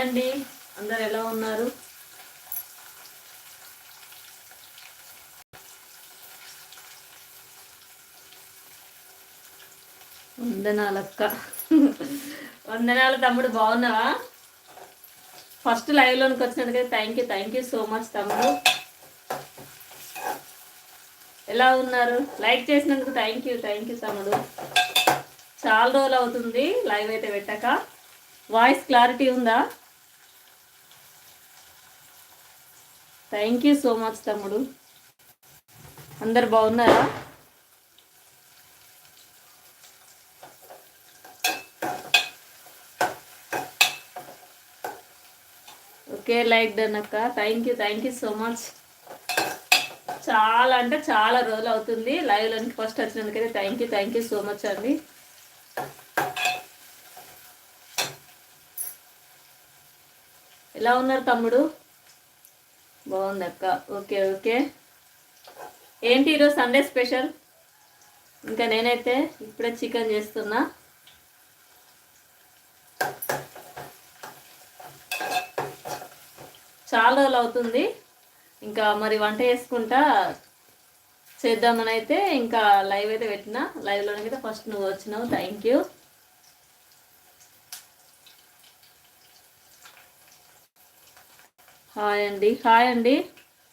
అండి, అందరు ఎలా ఉన్నారు? వందనాలక్క. వందనాలు తమ్ముడు, బాగున్నావా? ఫస్ట్ లైవ్లోనికి వచ్చినందుకే థ్యాంక్ యూ సో మచ్ తమ్ముడు. ఎలా ఉన్నారు? లైక్ చేసినందుకు థ్యాంక్ యూ తమ్ముడు. చాలా రోజులు అవుతుంది లైవ్ అయితే పెట్టాక. వాయిస్ క్లారిటీ ఉందా? థ్యాంక్ యూ సో మచ్ తమ్ముడు. అందరు బాగున్నారా? ఓకే, లైక్ డన్ అక్క. Thank you so much. చాలా అంటే చాలా రోజులు అవుతుంది లైవ్లోనికి ఫస్ట్ వచ్చినందుకైతే థ్యాంక్ యూ సో మచ్ అండి. ఎలా ఉన్నారు తమ్ముడు? బాగుంది అక్క. ఓకే. ఏంటి ఈరోజు సండే స్పెషల్? ఇంకా నేనైతే ఇప్పుడే చికెన్ చేస్తున్నా. చాలా రోజులు అవుతుంది, ఇంకా మరి వంట చేసుకుంటా చేద్దామని అయితే ఇంకా లైవ్ అయితే పెట్టిన. లైవ్లోనైతే ఫస్ట్ నువ్వు వచ్చినావు, థ్యాంక్ యూ. హాయ్ అండి.